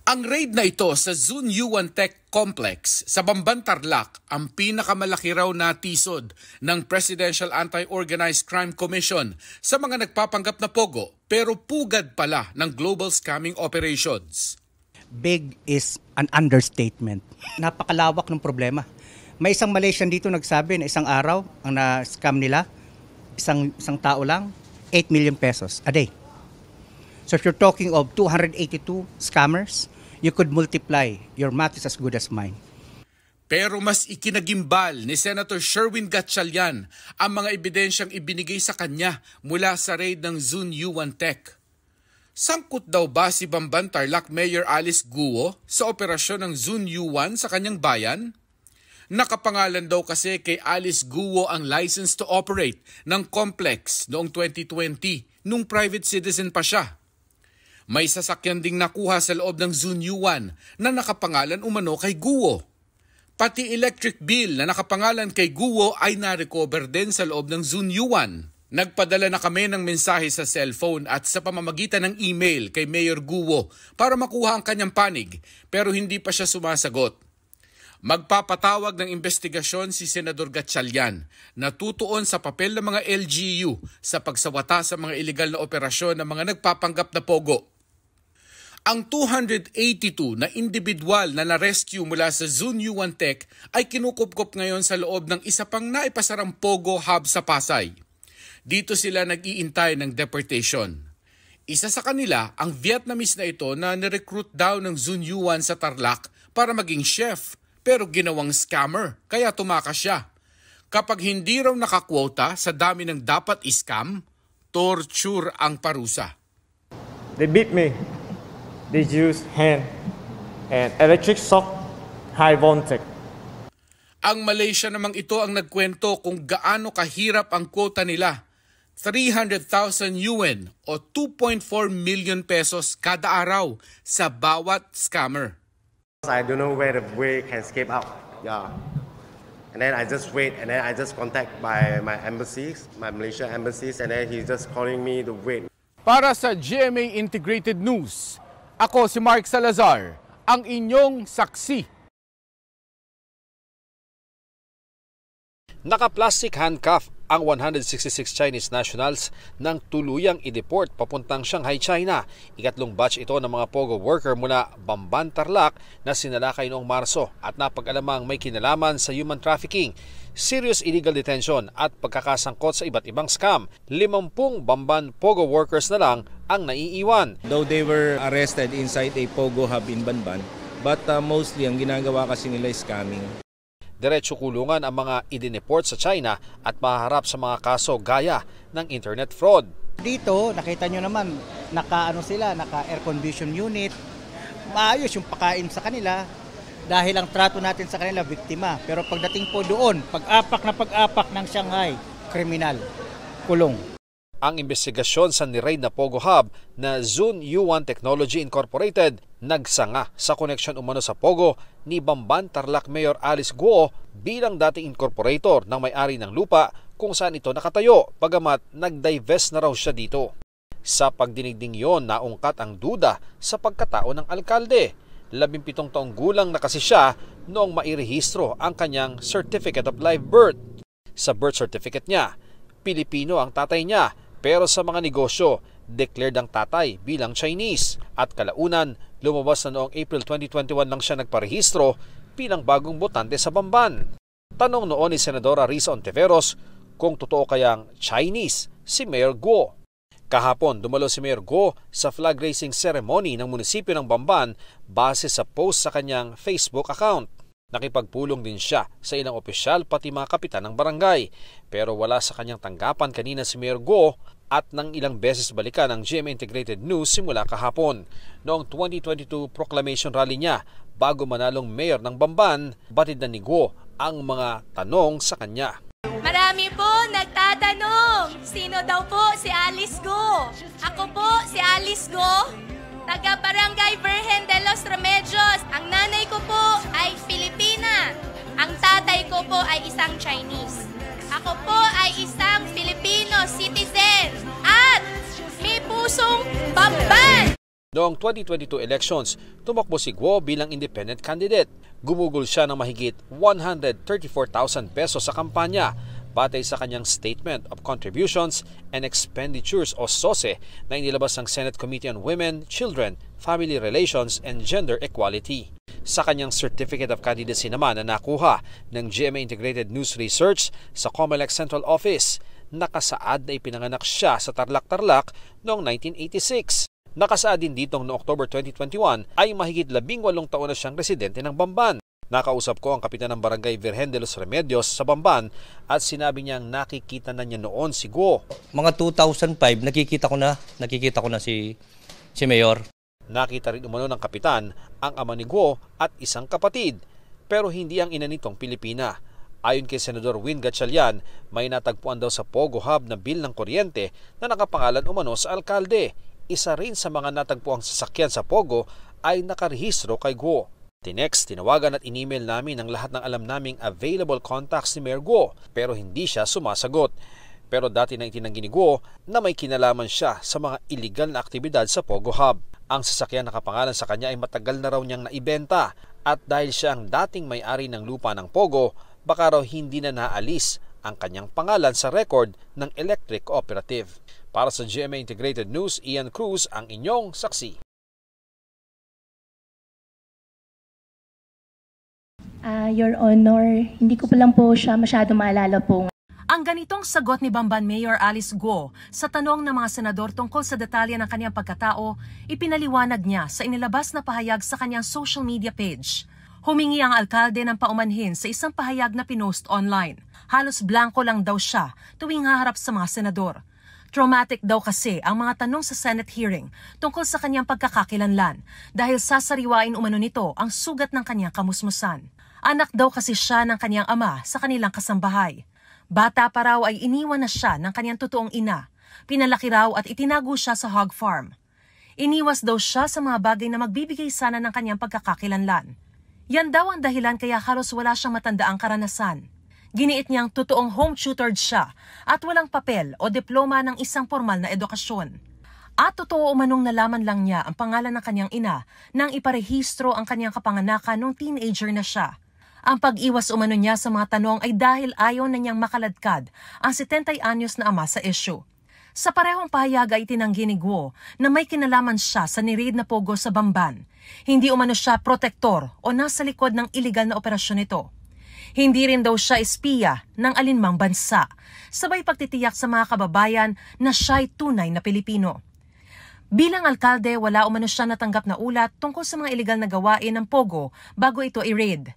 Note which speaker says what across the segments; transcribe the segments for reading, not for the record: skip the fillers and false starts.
Speaker 1: Ang raid na ito sa Zun Yuan Tech Complex sa Bamban, Tarlac ang pinakamalaki raw na tisod ng Presidential Anti-Organized Crime Commission sa mga nagpapanggap na pogo pero pugad pala ng global scamming operations.
Speaker 2: Big is an understatement. Napakalawak ng problema. May isang Malaysian dito nagsabi na isang araw ang na-scam nila, isang tao lang, 8 million pesos a day. So if you're talking of 282 scammers, you could multiply. Your math is as good as mine.
Speaker 1: Pero mas ikinagimbal ni Senator Sherwin Gatchalian ang mga ebidensyang ibinigay sa kanya mula sa raid ng Zun Yuan Tech. Sangkot daw ba si Bamban Tarlac Mayor Alice Guo sa operasyon ng Zun Yuan sa kanyang bayan? Nakapangalan daw kasi kay Alice Guo ang license to operate ng complex noong 2020 nung private citizen pa siya. May sasakyan ding nakuha sa loob ng Zun Yuan na nakapangalan umano kay Guo. Pati electric bill na nakapangalan kay Guo ay na-recover din sa loob ng Zun Yuan. Nagpadala na kami ng mensahe sa cellphone at sa pamamagitan ng email kay Mayor Guo para makuha ang kanyang panig pero hindi pa siya sumasagot. Magpapatawag ng investigasyon si Senador Gatchalian na tutuon sa papel ng mga LGU sa pagsawata sa mga iligal na operasyon ng mga nagpapanggap na pogo. Ang 282 na individual na na-rescue mula sa Zun Yuan Tech ay kinukupkop ngayon sa loob ng isa pang naipasarang pogo hub sa Pasay. Dito sila nag-iintay ng deportation. Isa sa kanila ang Vietnamese na ito na nirecruit daw ng Zun Yuan sa Tarlac para maging chef pero ginawang scammer kaya tumakas siya. Kapag hindi raw nakakwota sa dami ng dapat i-scam, torture ang parusa.
Speaker 3: They beat me. They use hand and electric shock, high voltage.
Speaker 1: Ang Malaysia namang ito ang nagkwento kung gaano kahirap ang quota nila. 300,000 yuan o 2.4 million pesos kada araw sa bawat scammer.
Speaker 4: I don't know where the way can escape out. Yeah. And then I just wait and then I just contact my embassies, my Malaysian embassies, and then he's just calling me to wait.
Speaker 1: Para sa GMA Integrated News, ako si Mark Salazar, ang inyong saksi.
Speaker 5: Naka-plastic handcuff ang 166 Chinese nationals nang tuluyang i-deport papuntang Shanghai, China. Ikatlong batch ito ng mga pogo worker mula Bamban, Tarlac na sinalakay noong Marso at napag-alamang may kinalaman sa human trafficking, serious illegal detention at pagkakasangkot sa iba't ibang scam. 50 Bamban pogo workers na lang ang naiiwan.
Speaker 6: Though they were arrested inside a pogo hub in Banban, but mostly ang ginagawa kasi nila is scamming.
Speaker 5: Diretso kulungan ang mga idineport sa China at maharap sa mga kaso gaya ng internet fraud.
Speaker 2: Dito, nakita nyo naman, naka-air condition unit. Maayos yung pakain sa kanila dahil ang trato natin sa kanila, biktima. Pero pagdating po doon, pag-apak ng Shanghai, kriminal, kulong.
Speaker 5: Ang investigasyon sa ni-raid na Pogo Hub na Zun Yuan Technology Incorporated nagsanga sa koneksyon umano sa Pogo ni Bamban Tarlac Mayor Alice Guo bilang dating incorporator ng may-ari ng lupa kung saan ito nakatayo, bagamat nag-divest na raw siya dito. Sa pagdinigding yon, naungkat ang duda sa pagkatao ng alkalde. 17 taong gulang na kasi siya noong mairehistro ang kanyang Certificate of Live Birth. Sa birth certificate niya, Pilipino ang tatay niya, pero sa mga negosyo, declared ang tatay bilang Chinese. At kalaunan, lumabas na noong April 2021 lang siya nagparehistro bilang bagong botante sa Bamban. Tanong noon ni Senadora Risa Ontiveros kung totoo kayang Chinese si Mayor Guo. Kahapon, dumalo si Mayor Guo sa flag raising ceremony ng munisipyo ng Bamban base sa post sa kanyang Facebook account. Nakipagpulong din siya sa ilang opisyal pati mga kapitan ng barangay. Pero wala sa kanyang tanggapan kanina si Mayor Guo at nang ilang beses balikan ng GMA Integrated News simula kahapon. Noong 2022 proclamation rally niya bago manalong mayor ng Bamban, batid na ni Guo ang mga tanong sa kanya.
Speaker 7: Marami po nagtatanong, sino daw po si Alice Guo? Ako po si Alice Guo, taga Barangay Virgen de los Remedios. Ang nanay ko po ay Filipina. Ang tatay ko po ay isang Chinese. Ako po ay isang Filipino citizen at may pusong Bamban.
Speaker 5: Noong 2022 elections, tumakbo si Guo bilang independent candidate. Gumugol siya ng mahigit 134,000 pesos sa kampanya batay sa kanyang Statement of Contributions and Expenditures o SOSE na inilabas ng Senate Committee on Women, Children, Family Relations and Gender Equality. Sa kanyang Certificate of Candidacy naman na nakuha ng GMA Integrated News Research sa COMELEC Central Office, nakasaad na ipinanganak siya sa Tarlac-Tarlac noong 1986. Nakasaad din ditong noong October 2021 ay mahigit 18 taon na siyang residente ng Bamban. Nakausap ko ang kapitan ng Barangay Virgen de los Remedios sa Bamban at sinabi niyang nakikita na niya noon si Guo.
Speaker 8: Mga 2005 nakikita ko na si Mayor.
Speaker 5: Nakita rin umano ng kapitan ang ama ni Guo at isang kapatid, pero hindi ang ina nitong Pilipina. Ayon kay Senador Win Gatchalian, may natagpuan daw sa Pogo Hub na bill ng kuryente na nakapangalan umano sa alkalde. Isa rin sa mga natagpuang sasakyan sa Pogo ay nakarehistro kay Guo. Tinext, tinawagan at in-email namin ang lahat ng alam naming available contacts ni Mayor Guo pero hindi siya sumasagot. Pero dati na itinanggi ni Guo na may kinalaman siya sa mga illegal na aktibidad sa Pogo Hub. Ang sasakyan na nakapangalan sa kanya ay matagal na raw niyang naibenta at dahil siya ang dating may-ari ng lupa ng Pogo, baka raw hindi na naalis ang kanyang pangalan sa record ng electric cooperative. Para sa GMA Integrated News, Ian Cruz ang inyong saksi.
Speaker 9: Your Honor, hindi ko pa lang po siya masyado maalala po.
Speaker 10: Ang ganitong sagot ni Bamban Mayor Alice Guo sa tanong ng mga senador tungkol sa detalye ng kanyang pagkatao, ipinaliwanag niya sa inilabas na pahayag sa kanyang social media page. Humingi ang alkalde ng paumanhin sa isang pahayag na pinost online. Halos blanko lang daw siya tuwing haharap sa mga senador. Traumatic daw kasi ang mga tanong sa Senate hearing tungkol sa kanyang pagkakakilanlan dahil sasariwain umano nito ang sugat ng kanyang kamusmusan. Anak daw kasi siya ng kanyang ama sa kanilang kasambahay. Bata pa raw ay iniwan na siya ng kanyang totoong ina. Pinalaki raw at itinago siya sa hog farm. Iniwas daw siya sa mga bagay na magbibigay sana ng kanyang pagkakakilanlan. Yan daw ang dahilan kaya halos wala siyang matandaang karanasan. Giniit niyang totoong home tutored siya at walang papel o diploma ng isang formal na edukasyon. At totoo umanong nalaman lang niya ang pangalan ng kanyang ina nang iparehistro ang kanyang kapanganakan nung teenager na siya. Ang pag-iwas umano niya sa mga tanong ay dahil ayaw na niyang makaladkad ang 70 anyos na ama sa issue. Sa parehong pahayag ay tinanggi ni Guo na may kinalaman siya sa ni-raid na Pogo sa Bamban. Hindi umano siya protektor o nasa likod ng iligal na operasyon nito. Hindi rin daw siya espiya ng alinmang bansa, sabay pagtitiyak sa mga kababayan na siya'y tunay na Pilipino. Bilang alkalde, wala umano siya natanggap na ulat tungkol sa mga iligal na gawain ng Pogo bago ito i-raid.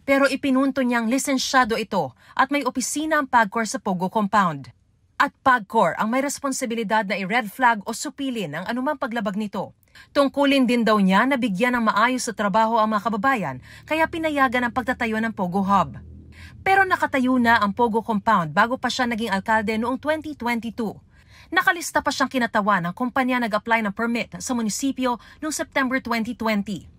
Speaker 10: Pero ipinunto niyang lisensyado ito at may opisina ang PAGCOR sa Pogo compound. At PAGCOR ang may responsibilidad na i-red flag o supilin ang anumang paglabag nito. Tungkulin din daw niya na bigyan ng maayos sa trabaho ang mga kababayan kaya pinayagan ang pagtatayo ng Pogo Hub. Pero nakatayo na ang Pogo compound bago pa siya naging alkalde noong 2022. Nakalista pa siyang kinatawan ng kumpanya nag-apply ng permit sa munisipyo noong September 2020.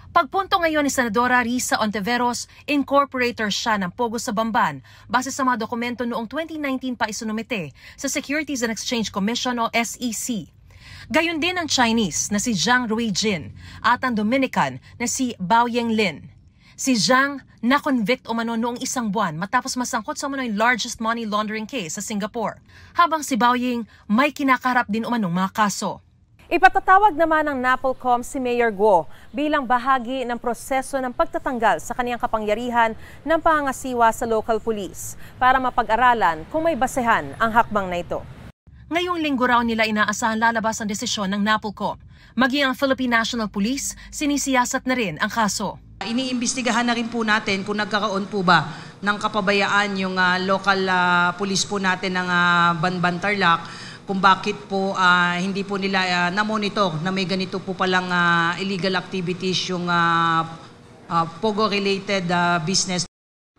Speaker 10: Pagpunto ngayon ni Senadora Risa Ontiveros, incorporator siya ng Pogo sa Bamban base sa mga dokumento noong 2019 pa isinumite sa Securities and Exchange Commission o SEC. Gayon din ang Chinese na si Zhang Ruijin at ang Dominican na si Bao Yenglin. Si Zhang na-convict umano noong isang buwan matapos masangkot sa umano'y largest money laundering case sa Singapore, habang si Bao Ying may kinakaharap din umanong mga kaso. Ipatatawag naman ng NAPOLCOM si Mayor Guo bilang bahagi ng proseso ng pagtatanggal sa kaniyang kapangyarihan ng pangangasiwa sa local police para mapag-aralan kung may basehan ang hakbang na ito. Ngayong linggo raw nila inaasahan lalabas ang desisyon ng NAPOLCOM. Maging ang Philippine National Police, sinisiyasat na rin ang kaso.
Speaker 11: Iniimbestigahan na rin po natin kung nagkakaroon po ba ng kapabayaan yung local police po natin ng Banban Tarlac, kung bakit po hindi po nila na-monitor na may ganito po palang illegal activities yung Pogo-related business.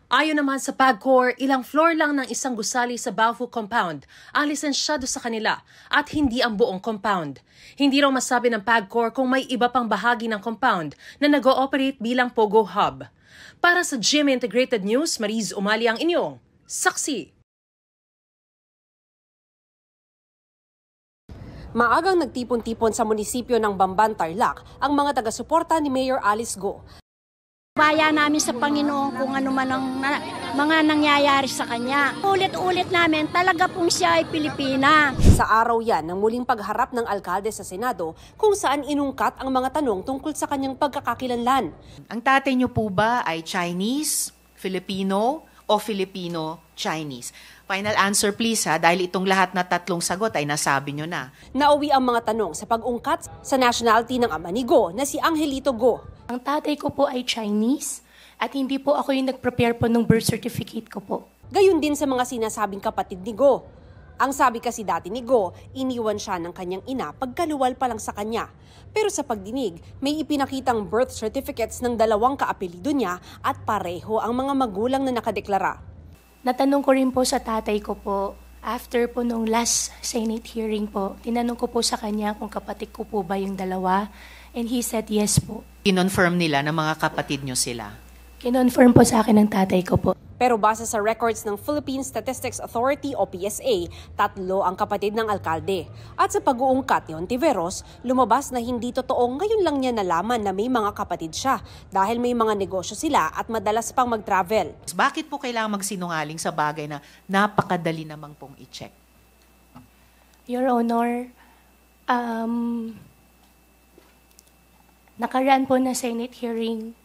Speaker 10: Ayon naman sa PAGCOR, ilang floor lang ng isang gusali sa Baofu compound ang lisensyado sa kanila at hindi ang buong compound. Hindi raw masabi ng PAGCOR kung may iba pang bahagi ng compound na nag-ooperate bilang Pogo Hub. Para sa GMA Integrated News, Mariz Umali ang inyong saksi.
Speaker 12: Maagang nagtipon-tipon sa munisipyo ng Bamban, Tarlac ang mga taga-suporta ni Mayor Alice Go.
Speaker 13: Baya namin sa Panginoon kung ano man ang mga nangyayari sa kanya. Ulit-ulit namin, talaga pong siya ay Pilipina.
Speaker 12: Sa araw yan ng muling pagharap ng alkalde sa Senado kung saan inungkat ang mga tanong tungkol sa kanyang pagkakakilanlan.
Speaker 14: Ang tatay niyo po ba ay Chinese, Filipino o Filipino-Chinese? Final answer please ha, dahil itong lahat na tatlong sagot ay nasabi niyo na.
Speaker 12: Nauwi ang mga tanong sa pag-ungkat sa nationality ng ama ni Go na si Angelito Go.
Speaker 9: Ang tatay ko po ay Chinese at hindi po ako yung nag-prepare po ng birth certificate ko po.
Speaker 12: Gayon din sa mga sinasabing kapatid ni Go. Ang sabi kasi dati ni Go, iniwan siya ng kanyang ina pagkaluwal pa lang sa kanya. Pero sa pagdinig, may ipinakitang birth certificates ng dalawang kaapelido niya at pareho ang mga magulang na nakadeklara.
Speaker 9: Natanong ko rin po sa tatay ko po, after po nung last Senate hearing po, tinanong ko po sa kanya kung kapatid ko po ba yung dalawa. And he said yes po.
Speaker 14: Kinonfirm nila na mga kapatid nyo sila?
Speaker 9: Kinonfirm po sa akin ng tatay ko po.
Speaker 12: Pero base sa records ng Philippine Statistics Authority o PSA, 3 ang kapatid ng alkalde. At sa pag-uungkat ni Hontiveros, lumabas na hindi totoo ngayon lang niya nalaman na may mga kapatid siya dahil may mga negosyo sila at madalas pang mag-travel.
Speaker 14: Bakit po kailangan magsinungaling sa bagay na napakadali namang pong i-check?
Speaker 9: Your Honor, nakaraan po na Senate hearing.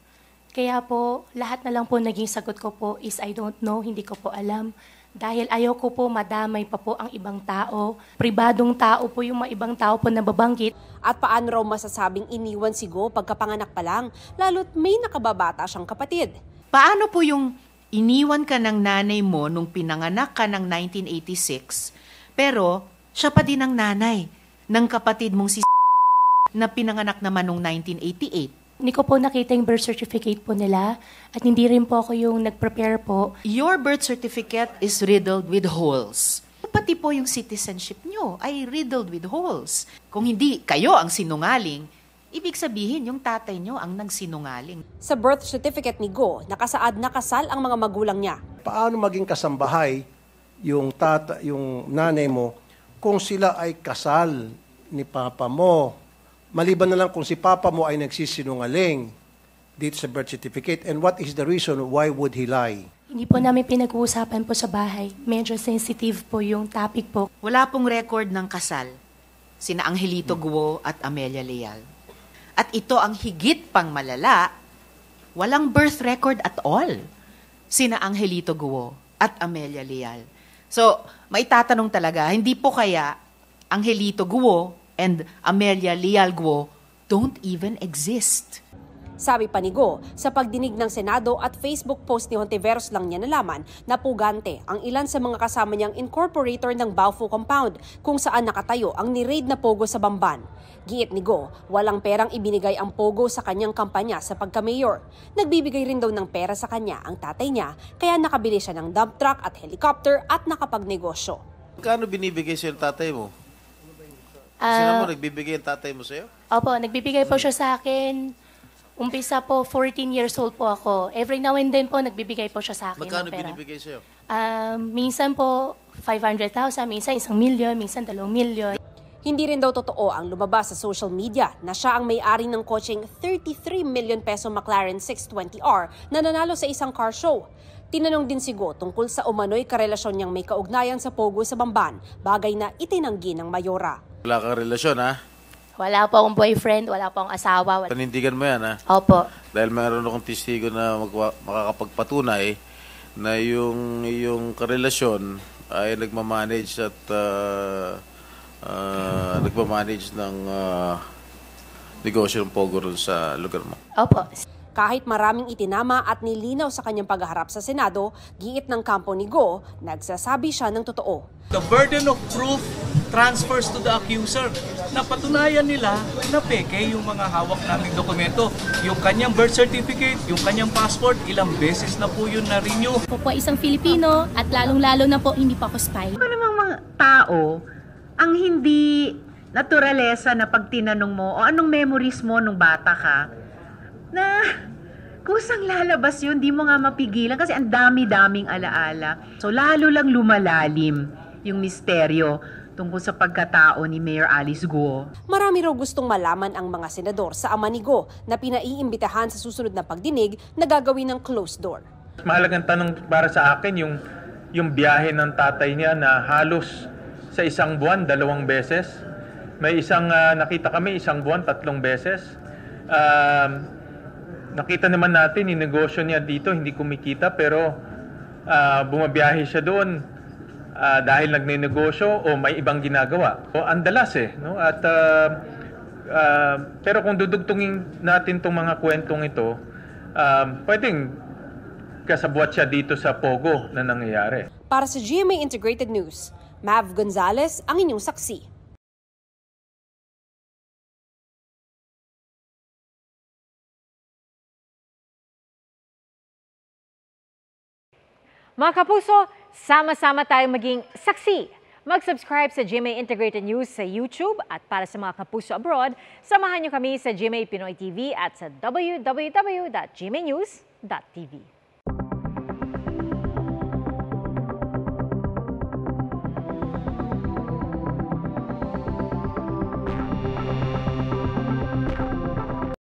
Speaker 9: Kaya po, lahat na lang po naging sagot ko po is I don't know, hindi ko po alam. Dahil ayaw ko po madamay pa po ang ibang tao. Pribadong tao po yung mga ibang tao po nababanggit.
Speaker 12: At paano raw masasabing iniwan si Go pagkapanganak pa lang, lalo't may nakababata siyang kapatid?
Speaker 14: Paano po yung iniwan ka ng nanay mo nung pinanganak ka ng 1986, pero siya pa din ang nanay ng kapatid mong si na pinanganak naman nung 1988.
Speaker 9: Hindi ko po nakita yung birth certificate po nila at hindi rin po ako yung nag-prepare po.
Speaker 14: Your birth certificate is riddled with holes. Pati po yung citizenship nyo ay riddled with holes. Kung hindi kayo ang sinungaling, ibig sabihin yung tatay nyo ang nagsinungaling.
Speaker 12: Sa birth certificate ni Go, nakasaad na kasal ang mga magulang niya.
Speaker 15: Paano maging kasambahay yung nanay mo kung sila ay kasal ni papa mo? Maliban na lang kung si papa mo ay nagsisinungaling dito sa birth certificate. And what is the reason why would he lie?
Speaker 9: Hindi po namin pinag-uusapan po sa bahay. Medyo sensitive po yung topic po.
Speaker 14: Wala pong record ng kasal sina Angelito Guo at Amelia Leal. At ito ang higit pang malala, walang birth record at all sina Angelito Guo at Amelia Leal. So, may tatanong talaga, hindi po kaya Angelito Guo and Amelia Leal Guo don't even exist.
Speaker 12: Sabi pa ni Go, sa pagdinig ng Senado at Facebook post ni Hontiveros lang niya nalaman na pugante ang ilan sa mga kasama niyang incorporator ng Baufo Compound kung saan nakatayo ang ni-raid na Pogo sa Bamban. Giit ni Go, walang perang ibinigay ang Pogo sa kanyang kampanya sa pagka-mayor. Nagbibigay rin daw ng pera sa kanya ang tatay niya, kaya nakabili siya ng dump truck at helicopter at nakapagnegosyo.
Speaker 16: Kano binibigay sa'yo ng tatay mo? Sino mo nagbibigay ang tatay mo sa'yo?
Speaker 9: Opo, nagbibigay po siya sa akin. Umpisa po, 14 years old po ako. Every now and then po, nagbibigay po siya sa akin.
Speaker 16: Magkano
Speaker 9: ng pera.
Speaker 16: binibigay sa'yo?
Speaker 9: Minsan po, 500,000, minsan 1 million, minsan 2 million.
Speaker 12: Hindi rin daw totoo ang lumabas sa social media na siya ang may-ari ng kotseng 33 million peso McLaren 620R na nanalo sa isang car show. Tinanong din si Go tungkol sa umano'y karelasyon niyang may kaugnayan sa Pogo sa Bamban, bagay na itinanggi ng mayora.
Speaker 16: Wala kang relasyon, ha?
Speaker 9: Wala po akong boyfriend, wala po akong asawa.
Speaker 16: Panindigan mo yan, ha?
Speaker 9: Opo.
Speaker 16: Dahil mayroon akong testigo na makakapagpatunay na yung karelasyon ay nagmamanage at nagmamanage ng negosyo ng Pogo ron sa lugar mo.
Speaker 9: Opo.
Speaker 12: Kahit maraming itinama at nilinaw sa kanyang pagharap sa Senado, giit ng kampo ni Go, nagsasabi siya ng totoo.
Speaker 17: The burden of proof transfers to the accuser. Napatunayan nila na peke yung mga hawak naming dokumento. Yung kanyang birth certificate, yung kanyang passport, ilang beses na po yun na-renew.
Speaker 9: Po po isang Filipino at lalong-lalo na po hindi pa ako spy.
Speaker 14: Ano namang mga tao ang hindi naturalesa na pag tinanong mo o anong memories mo nung bata ka, na kusang lalabas yun, di mo nga mapigilan kasi ang dami-daming alaala. So lalo lang lumalalim yung misteryo
Speaker 18: tungkol sa pagkatao ni Mayor Alice Guo.
Speaker 12: Marami raw gustong malaman ang mga senador sa ama ni Guo na pinaiimbitahan sa susunod na pagdinig na gagawin ng closed door.
Speaker 19: Mahalagang tanong para sa akin yung biyahe ng tatay niya na halos sa isang buwan 2 beses. May isang nakita kami 1 buwan 3 beses. Nakita naman natin yung negosyo niya dito hindi kumikita pero bumabiyahe siya doon. Dahil nagnenegosyo o may ibang ginagawa. O andalas no? At pero kung dudugtungin natin tong mga kwentong ito, pwedeng kasabwat siya dito sa Pogo na nangyayari.
Speaker 12: Para sa GMA Integrated News, Mav Gonzalez ang inyong saksi.
Speaker 20: Mga kapuso, sama-sama tayong maging saksi. Mag-subscribe sa GMA Integrated News sa YouTube at para sa mga kapuso abroad, samahan niyo kami sa GMA Pinoy TV at sa www.gmanews.tv.